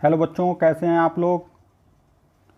Hello बच्चों, कैसे हैं आप लोग।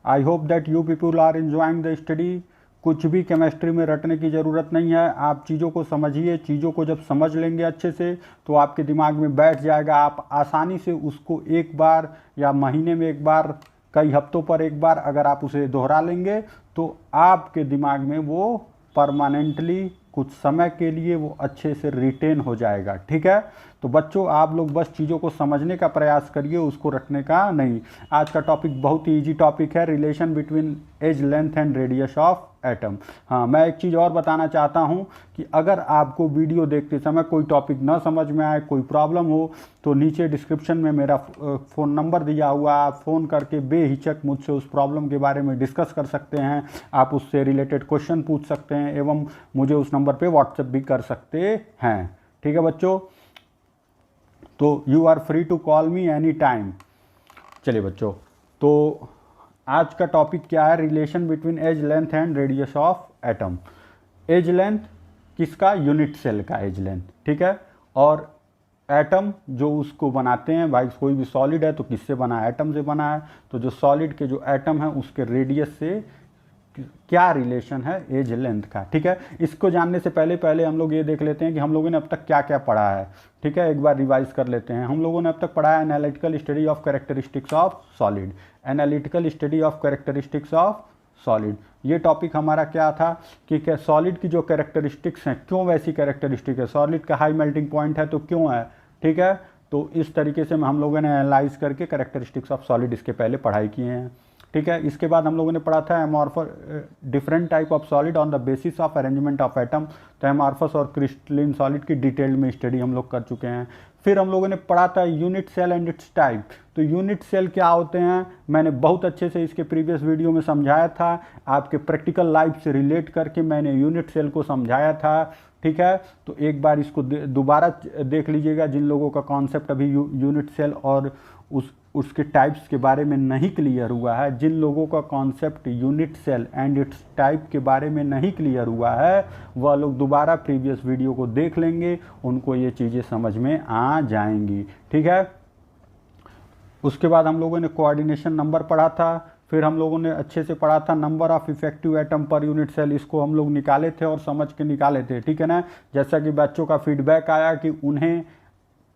I hope that you people are enjoying the study. कुछ भी केमिस्ट्री में रटने की ज़रूरत नहीं है। आप चीज़ों को समझिए। चीज़ों को जब समझ लेंगे अच्छे से तो आपके दिमाग में बैठ जाएगा। आप आसानी से उसको एक बार या महीने में एक बार, कई हफ्तों पर एक बार अगर आप उसे दोहरा लेंगे तो आपके दिमाग में वो परमानेंटली कुछ समय के लिए वो अच्छे से रिटेन हो जाएगा। ठीक है, तो बच्चों आप लोग बस चीज़ों को समझने का प्रयास करिए, उसको रटने का नहीं। आज का टॉपिक बहुत ही इजी टॉपिक है, relation between edge length and radius of atom. हाँ, मैं एक चीज़ और बताना चाहता हूँ कि अगर आपको वीडियो देखते समय कोई टॉपिक ना समझ में आए, कोई प्रॉब्लम हो, तो नीचे डिस्क्रिप्शन में मेरा फ़ोन नंबर दिया हुआ, आप फ़ोन करके बेहिचक मुझसे उस प्रॉब्लम के बारे में डिस्कस कर सकते हैं। आप उससे रिलेटेड क्वेश्चन पूछ सकते हैं एवं मुझे उस नंबर पे व्हाट्सएप भी कर सकते हैं। ठीक है बच्चों, तो you are free to call me any time. चलिए बच्चों, तो आज का टॉपिक क्या है, relation between edge length and radius of atom. Edge length किसका, यूनिट सेल का एज लेंथ। ठीक है, और एटम जो उसको बनाते हैं, भाई कोई भी सॉलिड है तो किससे बना है, एटम से बना है। तो जो सॉलिड के जो एटम है उसके रेडियस से क्या रिलेशन है एज लेंथ का। ठीक है, इसको जानने से पहले हम लोग ये देख लेते हैं कि हम लोगों ने अब तक क्या क्या पढ़ा है। ठीक है, एक बार रिवाइज कर लेते हैं। हम लोगों ने अब तक पढ़ा है analytical study of characteristics of solid. Analytical study of characteristics of solid, ये टॉपिक हमारा क्या था कि सॉलिड की जो कैरेक्टरिस्टिक्स हैं, क्यों वैसी कैरेक्टरिस्टिक है। सॉलिड का हाई मेल्टिंग पॉइंट है तो क्यों है। ठीक है, तो इस तरीके से हम लोगों ने एनालाइज करके कैरेक्टरिस्टिक्स ऑफ सॉलिड इसके पहले पढ़ाई किए हैं। ठीक है, इसके बाद हम लोगों ने पढ़ा था amorphous different type of solid on the basis of arrangement of atom. तो एमॉर्फस और क्रिस्टलिन सॉलिड की डिटेल में स्टडी हम लोग कर चुके हैं। फिर हम लोगों ने पढ़ा था unit cell and its type. तो यूनिट सेल क्या होते हैं, मैंने बहुत अच्छे से इसके प्रीवियस वीडियो में समझाया था। आपके प्रैक्टिकल लाइफ से रिलेट करके मैंने यूनिट सेल को समझाया था। ठीक है, तो एक बार इसको दोबारा देख लीजिएगा जिन लोगों का कॉन्सेप्ट अभी यूनिट सेल और उसके टाइप्स के बारे में नहीं क्लियर हुआ है। जिन लोगों का concept unit cell and its type के बारे में नहीं क्लियर हुआ है वह लोग दोबारा प्रीवियस वीडियो को देख लेंगे, उनको ये चीज़ें समझ में आ जाएंगी। ठीक है, उसके बाद हम लोगों ने कोऑर्डिनेशन नंबर पढ़ा था। फिर हम लोगों ने अच्छे से पढ़ा था number of effective atom per unit cell. इसको हम लोग निकाले थे और समझ के निकाले थे। ठीक है ना, जैसा कि बच्चों का फीडबैक आया कि उन्हें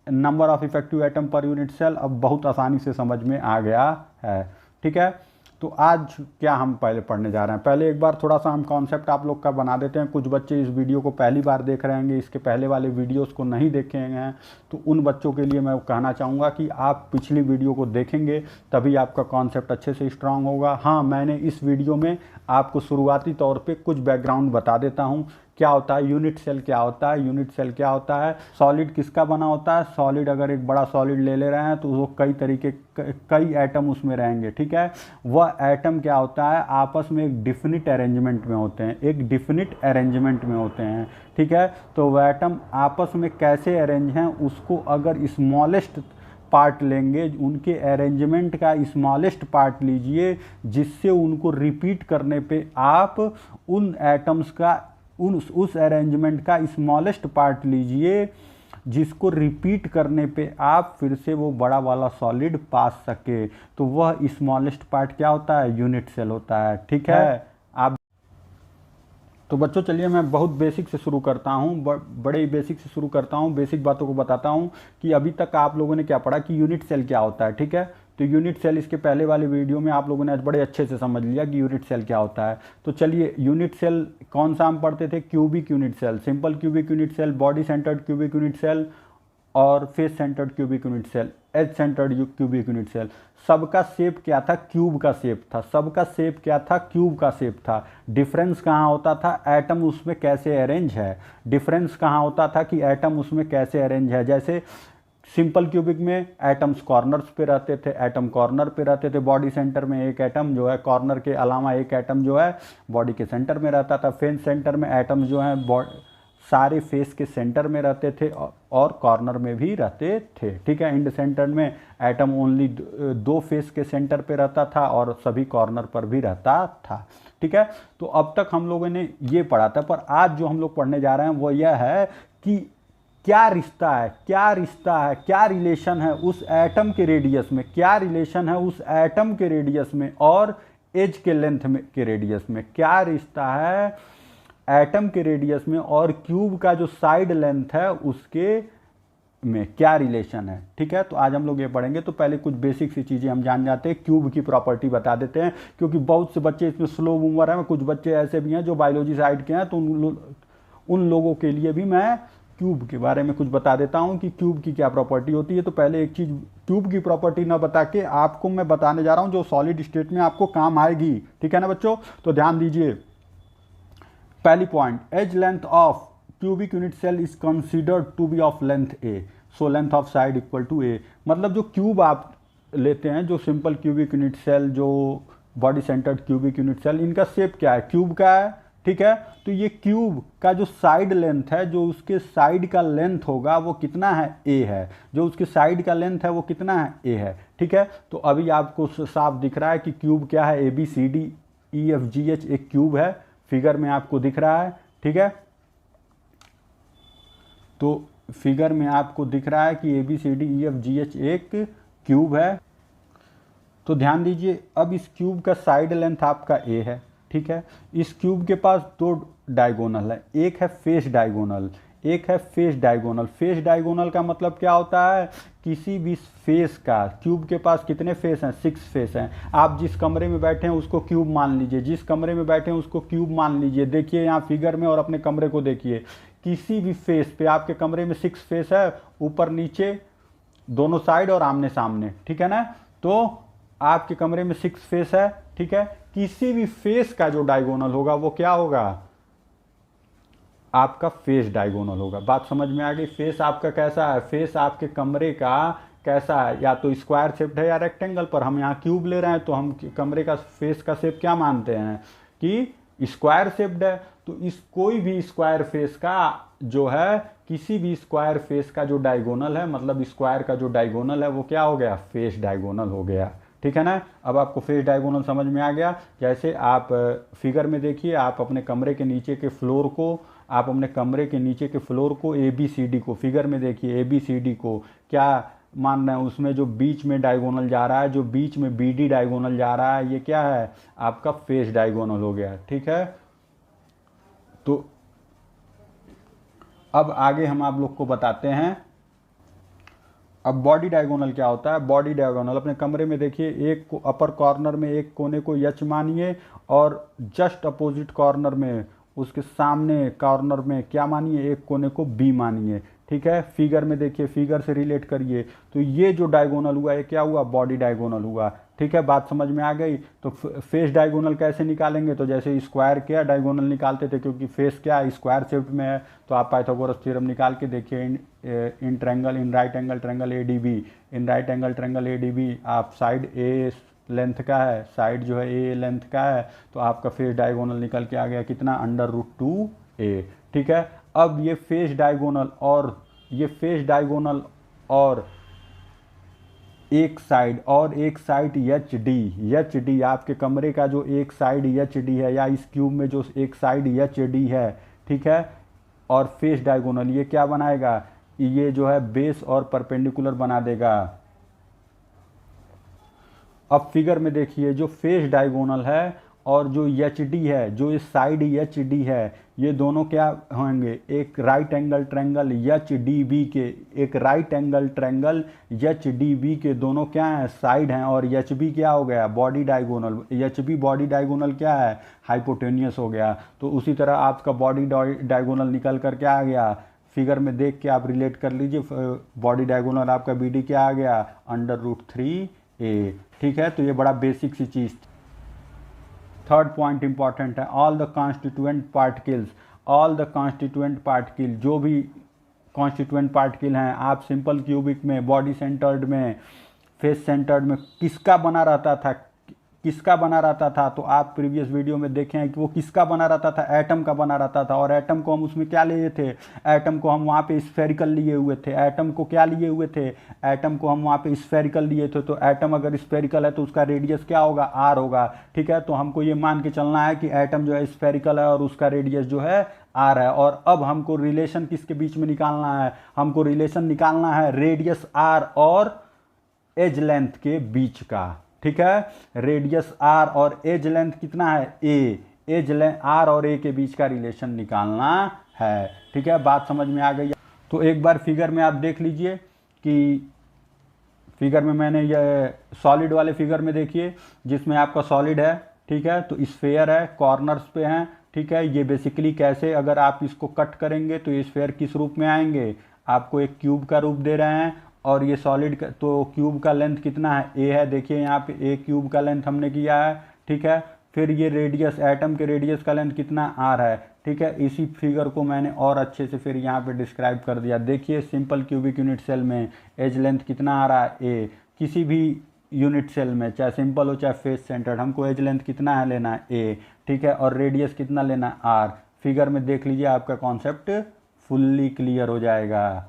number of effective atom per unit cell अब बहुत आसानी से समझ में आ गया है। ठीक है, तो आज क्या हम पहले पढ़ने जा रहे हैं, पहले एक बार थोड़ा सा हम कॉन्सेप्ट आप लोग का बना देते हैं। कुछ बच्चे इस वीडियो को पहली बार देख रहे होंगे, इसके पहले वाले वीडियोस को नहीं देखे हैं, तो उन बच्चों के लिए मैं कहना चाहूँगा कि आप पिछली वीडियो को देखेंगे तभी आपका कॉन्सेप्ट अच्छे से स्ट्रांग होगा। हाँ, मैंने इस वीडियो में आपको शुरुआती तौर पर कुछ बैकग्राउंड बता देता हूँ। क्या होता है यूनिट सेल, क्या होता है यूनिट सेल, क्या होता है सॉलिड, किसका बना होता है। सॉलिड अगर एक बड़ा सॉलिड ले रहे हैं तो वो कई एटम उसमें रहेंगे। ठीक है, वह एटम क्या होता है आपस में एक डिफिनिट अरेंजमेंट में होते हैं, एक डिफिनिट अरेंजमेंट में होते हैं। ठीक है, तो वह एटम आपस में कैसे अरेंज हैं उसको अगर स्मॉलेस्ट पार्ट लेंगे, उनके अरेंजमेंट का स्मॉलेस्ट पार्ट लीजिए, जिससे उनको रिपीट करने पे आप उन एटम्स का उस अरेंजमेंट का स्मॉलेस्ट पार्ट लीजिए, जिसको रिपीट करने पे आप फिर से वो बड़ा वाला सॉलिड पा सके। तो वह स्मॉलेस्ट पार्ट क्या होता है, यूनिट सेल होता है। ठीक है, आप तो बच्चों चलिए मैं बहुत बेसिक से शुरू करता हूँ, बड़े बेसिक से शुरू करता हूँ, बेसिक बातों को बताता हूँ कि अभी तक आप लोगों ने क्या पढ़ा कि यूनिट सेल क्या होता है। ठीक है, तो यूनिट सेल इसके पहले वाले वीडियो में आप लोगों ने आज बड़े अच्छे से समझ लिया कि यूनिट सेल क्या होता है। तो चलिए, यूनिट सेल कौन सा हम पढ़ते थे, cubic unit cell, simple cubic unit cell, body centred cubic unit cell और face centred cubic unit cell, edge centred cubic unit cell. सबका शेप क्या था, क्यूब का शेप था। सबका शेप क्या था, क्यूब का शेप था। डिफरेंस कहाँ होता था, एटम उसमें कैसे अरेंज है। डिफरेंस कहाँ होता था कि एटम उसमें कैसे अरेंज है। जैसे सिंपल क्यूबिक में एटम्स कॉर्नर्स पे रहते थे, एटम कॉर्नर पे रहते थे। बॉडी सेंटर में एक एटम जो है कॉर्नर के अलावा एक एटम जो है बॉडी के सेंटर में रहता था। फेस सेंटर में एटम जो है सारे फेस के सेंटर में रहते थे और कॉर्नर में भी रहते थे। ठीक है, इंड सेंटर में एटम ओनली दो फेस के सेंटर पे रहता था और सभी कॉर्नर पर भी रहता था। ठीक है, तो अब तक हम लोगों ने ये पढ़ा था, पर आज जो हम लोग पढ़ने जा रहे हैं वो यह है कि क्या रिश्ता है, क्या रिश्ता है, क्या रिलेशन है उस एटम के रेडियस में, क्या रिलेशन है उस एटम के रेडियस में और एज के लेंथ में के रेडियस में, क्या रिश्ता है एटम के रेडियस में और क्यूब का जो साइड लेंथ है उसके में क्या रिलेशन है। ठीक है, तो आज हम लोग ये पढ़ेंगे। तो पहले कुछ बेसिक सी चीज़ें हम जान जाते हैं, क्यूब की प्रॉपर्टी बता देते हैं, क्योंकि बहुत से बच्चे इसमें स्लो मूवर हैं, कुछ बच्चे ऐसे भी हैं जो बायोलॉजी साइड के हैं, तो उन लोगों के लिए भी मैं क्यूब के बारे में कुछ बता देता हूं कि क्यूब की क्या प्रॉपर्टी होती है। तो पहले एक चीज़, क्यूब की प्रॉपर्टी ना बता के आपको मैं बताने जा रहा हूं जो सॉलिड स्टेट में आपको काम आएगी। ठीक है ना बच्चों, तो ध्यान दीजिए। पहली point, edge length of cubic unit cell is considered to be of length A, so length of side equal to A. मतलब जो क्यूब आप लेते हैं, जो सिंपल क्यूबिक यूनिट सेल, जो body centred cubic unit cell, इनका shape क्या है, क्यूब का है। ठीक है, तो ये क्यूब का जो साइड लेंथ है, जो उसके साइड का लेंथ होगा वो कितना है, ए है। जो उसके साइड का लेंथ है वो कितना है, ए है। ठीक है, तो अभी आपको साफ दिख रहा है कि क्यूब क्या है, A B C D E F G H एक क्यूब है, फिगर में आपको दिख रहा है। ठीक है, तो फिगर में आपको दिख रहा है कि A B C D E F G H एक क्यूब है। तो ध्यान दीजिए, अब इस क्यूब का साइड लेंथ आपका ए है। ठीक है, इस क्यूब के पास दो डायगोनल है, एक है फेस डायगोनल, एक है फेस डायगोनल। फेस डायगोनल का मतलब क्या होता है, किसी भी फेस का, क्यूब के पास कितने फेस हैं, 6 फेस हैं। आप जिस कमरे में बैठे हैं उसको क्यूब मान लीजिए, जिस कमरे में बैठे हैं उसको क्यूब मान लीजिए। देखिए यहाँ फिगर में और अपने कमरे को देखिए, किसी भी फेस पे आपके कमरे में 6 फेस है, ऊपर नीचे दोनों साइड और आमने सामने। ठीक है ना, तो आपके कमरे में 6 फेस है। ठीक है, किसी भी फेस का जो डायगोनल होगा वो क्या होगा, आपका फेस डायगोनल होगा। बात समझ में आ गई। फेस आपका कैसा है, फेस आपके कमरे का कैसा है, या तो स्क्वायर शेप्ड है या रेक्टेंगल। पर हम यहाँ क्यूब ले रहे हैं तो हम कमरे का फेस का शेप क्या मानते हैं कि स्क्वायर शेप्ड है। तो इस कोई भी स्क्वायर फेस का जो है, किसी भी स्क्वायर फेस का जो डायगोनल है, मतलब स्क्वायर का जो डायगोनल है वो क्या हो गया, फेस डायगोनल हो गया। ठीक है ना, अब आपको फेस डायगोनल समझ में आ गया। जैसे आप फिगर में देखिए, आप अपने कमरे के नीचे के फ्लोर को, आप अपने कमरे के नीचे के फ्लोर को ए बी सी डी को, फिगर में देखिए ए बी सी डी को क्या मान रहे हैं, उसमें जो बीच में डायगोनल जा रहा है, जो बीच में बी डी डायगोनल जा रहा है, ये क्या है, आपका फेस डायगोनल हो गया। ठीक है, तो अब आगे हम आप लोग को बताते हैं। अब बॉडी डायगोनल क्या होता है। बॉडी डायगोनल अपने कमरे में देखिए, एक को अपर कॉर्नर में एक कोने को एच मानिए और जस्ट अपोजिट कॉर्नर में, उसके सामने कॉर्नर में क्या मानिए, एक कोने को बी मानिए। ठीक है, फिगर में देखिए, फिगर से रिलेट करिए, तो ये जो डायगोनल हुआ ये क्या हुआ, बॉडी डायगोनल हुआ। ठीक है, बात समझ में आ गई। तो फेस डायगोनल कैसे निकालेंगे, तो जैसे स्क्वायर क्या डायगोनल निकालते थे, क्योंकि फेस क्या स्क्वायर शेप में है, तो आप पाइथागोरस थ्योरम निकाल के देखिए, in triangle, in right angle triangle A D B, in right angle triangle A D B, आप साइड ए लेंथ का है, साइड जो है ए लेंथ का है, तो आपका फेस डायगोनल निकल के आ गया कितना, √2a। ठीक है, अब ये फेस डायगोनल और ये फेस डायगोनल और एक साइड एच डी आपके कमरे का जो एक साइड एच डी है, या इस क्यूब में जो एक साइड एच डी है। ठीक है, और फेस डायगोनल ये क्या बनाएगा, ये जो है बेस और परपेंडिकुलर बना देगा। अब फिगर में देखिए, जो फेस डायगोनल है और जो एच डी है, जो इस साइड एच डी है, ये दोनों क्या होंगे, एक right angle triangle H D B के, एक right angle triangle H D B के दोनों क्या हैं, साइड हैं। और एच बी क्या हो गया, body diagonal. H B body diagonal क्या है, हाइपोटेनियस हो गया। तो उसी तरह आपका बॉडी डायगोनल निकल कर क्या आ गया, फिगर में देख के आप रिलेट कर लीजिए, बॉडी डायगोनल आपका बी डी क्या आ गया, √3a। ठीक है, तो ये बड़ा बेसिक सी चीज़। थर्ड पॉइंट इंपॉर्टेंट है, ऑल द कॉन्स्टिट्यूएंट पार्टिकल, जो भी कॉन्स्टिट्यूएंट पार्टिकल हैं, आप सिंपल क्यूबिक में, बॉडी सेंटर्ड में, फेस सेंटर्ड में किसका बना रहता था, तो आप प्रीवियस वीडियो में देखें कि वो किसका बना रहता था, एटम का बना रहता था। और एटम को हम उसमें क्या लिए थे, एटम को हम वहाँ पे स्फेरिकल लिए हुए थे। एटम को क्या लिए हुए थे, एटम को हम वहाँ पे स्फेरिकल लिए थे। तो एटम अगर स्फेरिकल है तो उसका रेडियस क्या होगा, आर होगा। ठीक है, तो हमको ये मान के चलना है कि एटम जो है स्फेरिकल है और उसका रेडियस जो है आर है। और अब हमको रिलेशन किसके बीच में निकालना है, हमको रिलेशन निकालना है रेडियस आर और एज लेंथ के बीच का। ठीक है, रेडियस आर और एज लेंथ कितना है ए, एज लेंथ आर और ए के बीच का रिलेशन निकालना है। ठीक है, बात समझ में आ गई। तो एक बार फिगर में आप देख लीजिए कि फिगर में मैंने ये सॉलिड वाले फिगर में देखिए जिसमें आपका सॉलिड है। ठीक है, तो स्फेयर है, कॉर्नर्स पे हैं। ठीक है, ये बेसिकली कैसे, अगर आप इसको कट करेंगे तो ये स्फेयर किस रूप में आएंगे, आपको एक क्यूब का रूप दे रहे हैं। और ये सॉलिड का, तो क्यूब का लेंथ कितना है ए है, देखिए यहाँ पे ए क्यूब का लेंथ हमने किया है। ठीक है, फिर ये रेडियस, एटम के रेडियस का लेंथ कितना आर है। ठीक है, इसी फिगर को मैंने और अच्छे से फिर यहाँ पे डिस्क्राइब कर दिया। देखिए सिंपल क्यूबिक यूनिट सेल में एज लेंथ कितना आ रहा है ए, किसी भी यूनिट सेल में चाहे सिंपल हो चाहे फेस सेंटर्ड, हमको एज लेंथ कितना है लेना है ए। ठीक है, और रेडियस कितना लेना है आर। फिगर में देख लीजिए, आपका कॉन्सेप्ट फुल्ली क्लियर हो जाएगा।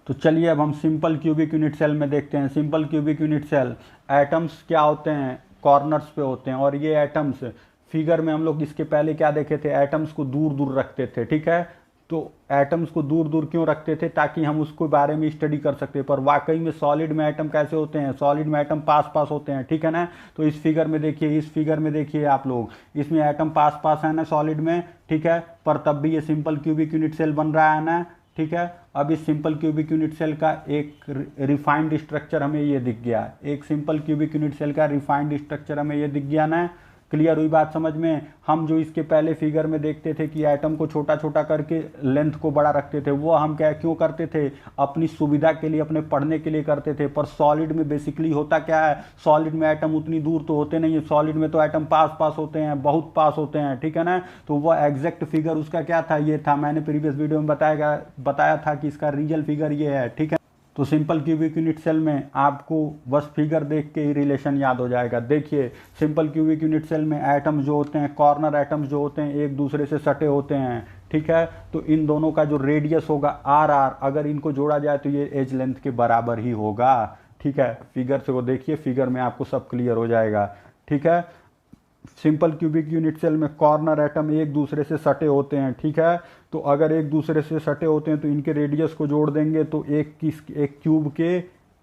तो चलिए अब हम सिंपल क्यूबिक यूनिट सेल में देखते हैं। Simple cubic unit cell, atoms क्या होते हैं, कॉर्नर्स पे होते हैं। और ये एटम्स, फिगर में हम लोग इसके पहले क्या देखे थे, एटम्स को दूर दूर रखते थे। ठीक है, तो एटम्स को दूर दूर क्यों रखते थे, ताकि हम उसके बारे में स्टडी कर सकते हैं। पर वाकई में सॉलिड में एटम कैसे होते हैं, सॉलिड में एटम पास पास होते हैं। ठीक है ना, तो इस फिगर में देखिए, इस फिगर में देखिए आप लोग, इसमें एटम पास पास है ना सॉलिड में। ठीक है, पर तब भी ये सिंपल क्यूबिक यूनिट सेल बन रहा है ना। ठीक है, अब इस सिंपल क्यूबिक यूनिट सेल का एक रिफाइंड स्ट्रक्चर हमें ये दिख गया, एक सिंपल क्यूबिक यूनिट सेल का रिफाइंड स्ट्रक्चर हमें ये दिख गया ना। क्लियर हुई बात समझ में। हम जो इसके पहले फिगर में देखते थे कि एटम को छोटा छोटा करके लेंथ को बड़ा रखते थे, वो हम क्या क्यों करते थे, अपनी सुविधा के लिए, अपने पढ़ने के लिए करते थे। पर सॉलिड में बेसिकली होता क्या है, सॉलिड में एटम उतनी दूर तो होते नहीं है, सॉलिड में तो एटम पास पास होते हैं, बहुत पास होते हैं। ठीक है ना, तो वो एग्जैक्ट फिगर उसका क्या था, ये था, मैंने प्रीवियस वीडियो में बताया था कि इसका रियल फिगर ये है। ठीक है, तो सिंपल क्यूबिक यूनिट सेल में आपको बस फिगर देख के ही रिलेशन याद हो जाएगा। देखिए सिंपल क्यूबिक यूनिट सेल में एटम जो होते हैं, कॉर्नर एटम्स जो होते हैं, एक दूसरे से सटे होते हैं। ठीक है, तो इन दोनों का जो रेडियस होगा आर आर, अगर इनको जोड़ा जाए तो ये एज लेंथ के बराबर ही होगा। ठीक है, फिगर से वो देखिए, फिगर में आपको सब क्लियर हो जाएगा। ठीक है, सिंपल क्यूबिक यूनिट सेल में कॉर्नर एटम एक दूसरे से सटे होते हैं। ठीक है, तो अगर एक दूसरे से सटे होते हैं तो इनके रेडियस को जोड़ देंगे तो एक क्यूब के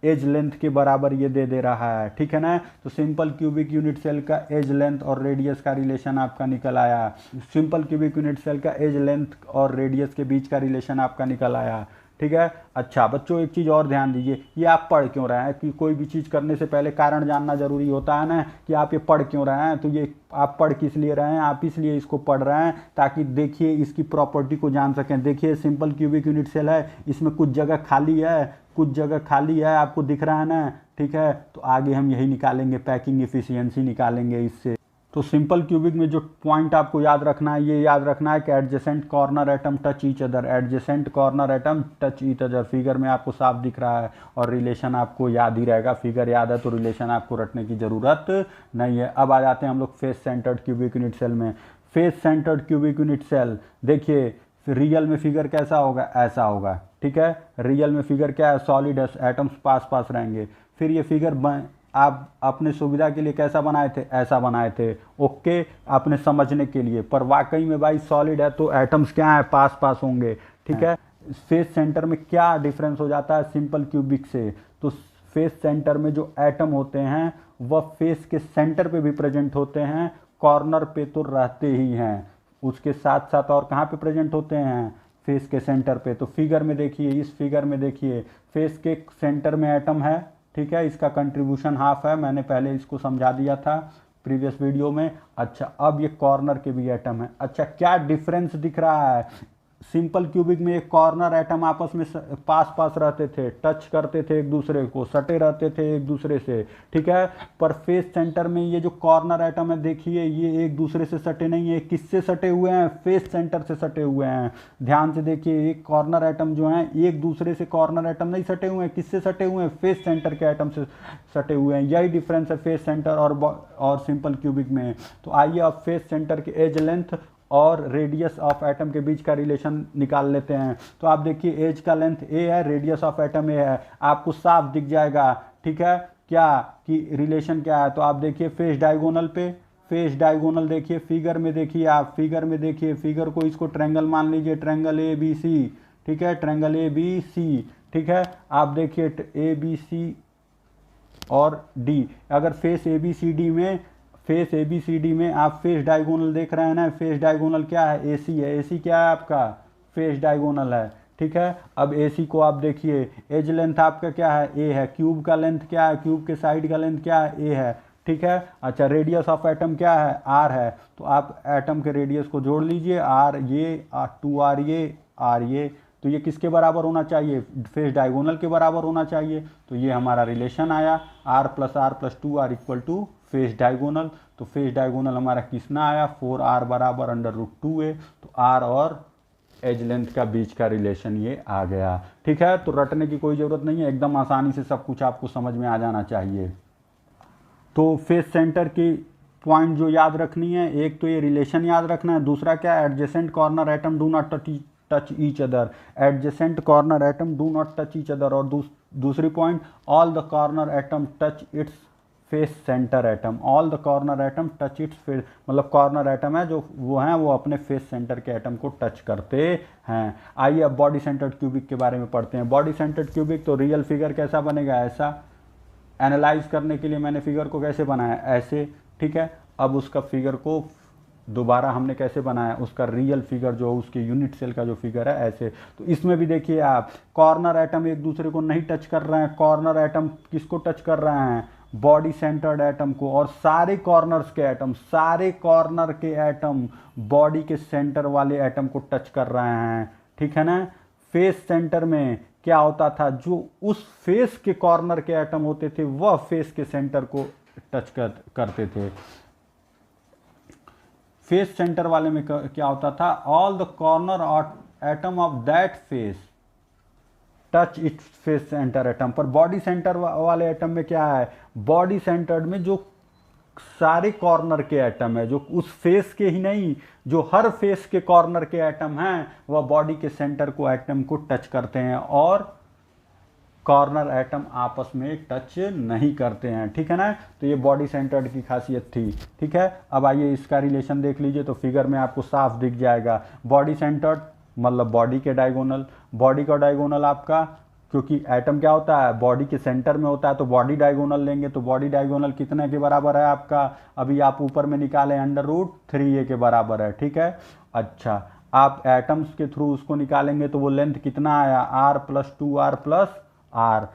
एज लेंथ के बराबर ये दे रहा है। ठीक है ना, तो सिंपल क्यूबिक यूनिट सेल का एज लेंथ और रेडियस का रिलेशन आपका निकल आया। सिंपल क्यूबिक यूनिट सेल का एज लेंथ और रेडियस के बीच का रिलेशन आपका निकल आया। ठीक है, अच्छा बच्चों एक चीज़ और ध्यान दीजिए, ये आप पढ़ क्यों रहे हैं, कि कोई भी चीज़ करने से पहले कारण जानना जरूरी होता है ना, कि आप ये पढ़ क्यों रहे हैं। तो ये आप पढ़ किस लिए रहे हैं, आप इसलिए इसको पढ़ रहे हैं ताकि देखिए इसकी प्रॉपर्टी को जान सकें। देखिए सिंपल क्यूबिक यूनिट सेल है, इसमें कुछ जगह खाली है, कुछ जगह खाली है, आपको दिख रहा है ना। ठीक है, तो आगे हम यही निकालेंगे, पैकिंग एफिशिएंसी निकालेंगे इससे। तो सिंपल क्यूबिक में जो पॉइंट आपको याद रखना है, ये याद रखना है कि adjacent corner atom touch each other, adjacent corner atom touch each other. Figure में आपको साफ दिख रहा है और रिलेशन आपको याद ही रहेगा। फिगर याद है तो रिलेशन आपको रटने की ज़रूरत नहीं है। अब आ जाते हैं हम लोग face centred cubic unit cell में। Face centred cubic unit cell, देखिए रियल में फिगर कैसा होगा, ऐसा होगा। ठीक है, रियल में फिगर क्या है, सॉलिड एटम्स पास पास रहेंगे। फिर ये फिगर आप अपने सुविधा के लिए कैसा बनाए थे, ऐसा बनाए थे। ओके, अपने समझने के लिए, पर वाकई में भाई सॉलिड है तो एटम्स क्या है, पास पास होंगे। ठीक है, फेस सेंटर में क्या डिफरेंस हो जाता है सिंपल क्यूबिक से, तो फेस सेंटर में जो एटम होते हैं वह फेस के सेंटर पे भी प्रेजेंट होते हैं, कॉर्नर पे तो रहते ही हैं, उसके साथ साथ और कहाँ पे प्रेजेंट होते हैं, फेस के सेंटर पे। तो फिगर में देखिए, इस फिगर में देखिए, फेस के सेंटर में एटम है। ठीक है, इसका कंट्रीब्यूशन हाफ है, मैंने पहले इसको समझा दिया था प्रीवियस वीडियो में। अच्छा, अब ये कॉर्नर के भी एटम है। अच्छा, क्या डिफरेंस दिख रहा है, सिंपल क्यूबिक में एक कॉर्नर एटम आपस में पास पास रहते थे, टच करते थे एक दूसरे को, सटे रहते थे एक दूसरे से। ठीक है, पर फेस सेंटर में ये जो कॉर्नर एटम है, देखिए ये एक दूसरे से सटे नहीं है, किससे सटे हुए हैं, फेस सेंटर से सटे हुए हैं। ध्यान से देखिए, एक कॉर्नर एटम जो है एक दूसरे से कॉर्नर एटम नहीं सटे हुए हैं, किससे सटे हुए हैं, फेस सेंटर के एटम से सटे हुए हैं। यही डिफरेंस है फेस सेंटर और सिंपल क्यूबिक में। तो आइए अब फेस सेंटर के एज लेंथ और रेडियस ऑफ एटम के बीच का रिलेशन निकाल लेते हैं। तो आप देखिए, एज का लेंथ ए है, रेडियस ऑफ एटम ए है, आपको साफ दिख जाएगा। ठीक है, क्या कि रिलेशन क्या है, तो आप देखिए फेस डायगोनल पे, फेस डायगोनल देखिए, फिगर में देखिए, आप फिगर में देखिए, फिगर को इसको ट्रायंगल मान लीजिए, ट्रायंगल ए बी सी, ठीक है, ट्रायंगल ए बी सी, ठीक है। आप देखिए ए बी सी और डी, अगर face A B C D में, face A B C D में आप फेस डायगोनल देख रहे हैं ना, फेस डायगोनल क्या है, ए सी है, ए सी क्या है आपका, फेस डायगोनल है, ठीक है। अब ए सी को आप देखिए, एज लेंथ आपका क्या है, ए है, क्यूब का लेंथ क्या है, क्यूब के साइड का लेंथ क्या है, ए है, ठीक है। अच्छा, रेडियस ऑफ एटम क्या है, आर है, तो आप एटम के रेडियस को जोड़ लीजिए, आर ये, 2r ये, आर ये, तो ये किसके बराबर होना चाहिए, फेस डायगोनल के बराबर होना चाहिए। तो ये हमारा रिलेशन आया, r + 2r = फेस डायगोनल। तो फेस डायगोनल हमारा कितना आया, 4r बराबर √2a। तो r और एज लेंथ का बीच का रिलेशन ये आ गया, ठीक है। तो रटने की कोई ज़रूरत नहीं है, एकदम आसानी से सब कुछ आपको समझ में आ जाना चाहिए। तो फेस सेंटर की पॉइंट जो याद रखनी है, एक तो ये रिलेशन याद रखना है, दूसरा क्या, adjacent corner atom do not touch each other, adjacent corner atom do not touch each other. और दूसरी point, all the corner atom touch its face centre atom, all the corner atom touch its face, मतलब corner atom है जो वो हैं वो अपने face centre के एटम को टच करते हैं। आइए अब बॉडी सेंटर्ड क्यूबिक के बारे में पढ़ते हैं। बॉडी सेंटर्ड क्यूबिक, तो रियल फिगर कैसा बनेगा, ऐसा। एनालाइज करने के लिए मैंने फिगर को कैसे बनाया, ऐसे, ठीक है। अब उसका फिगर को दोबारा हमने कैसे बनाया, उसका रियल फिगर जो उसके यूनिट सेल का जो फिगर है, ऐसे। तो इसमें भी देखिए आप, कॉर्नर एटम एक दूसरे को नहीं टच कर रहे हैं, कॉर्नर एटम किसको टच कर रहे हैं, बॉडी सेंटर्ड एटम को, और सारे कॉर्नर्स के एटम, सारे कॉर्नर के एटम बॉडी के सेंटर वाले एटम को टच कर रहे हैं, ठीक है ना। फेस सेंटर में क्या होता था, जो उस फेस के कॉर्नर के एटम होते थे वह फेस के सेंटर को टच करते थे। फेस सेंटर वाले में क्या होता था, all the corner atom of that face touch its face centre atom. पर बॉडी सेंटर वाले एटम में क्या है, बॉडी सेंटर्ड में जो सारे कॉर्नर के एटम है, जो उस फेस के ही नहीं, जो हर फेस के कॉर्नर के एटम हैं, वह बॉडी के सेंटर को एटम को टच करते हैं, और कॉर्नर एटम आपस में टच नहीं करते हैं, ठीक है ना। तो ये बॉडी सेंटर्ड की खासियत थी, ठीक है। अब आइए इसका रिलेशन देख लीजिए, तो फिगर में आपको साफ दिख जाएगा। बॉडी सेंटर्ड मतलब बॉडी के डायगोनल, बॉडी का डायगोनल आपका, क्योंकि एटम क्या होता है, बॉडी के सेंटर में होता है, तो बॉडी डायगोनल लेंगे, तो बॉडी डायगोनल कितने के बराबर है आपका, अभी आप ऊपर में निकालें, √3a के बराबर है, ठीक है। अच्छा, आप एटम्स के थ्रू उसको निकालेंगे तो वो लेंथ कितना आया, r + 2r + r,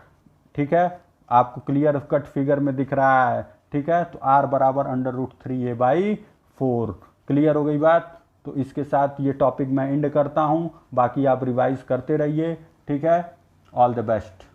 ठीक है। आपको क्लियर कट फिगर में दिख रहा है, ठीक है। तो r बराबर √3a/4। क्लियर हो गई बात। तो इसके साथ ये टॉपिक मैं एंड करता हूँ, बाकी आप रिवाइज करते रहिए, ठीक है। All the best.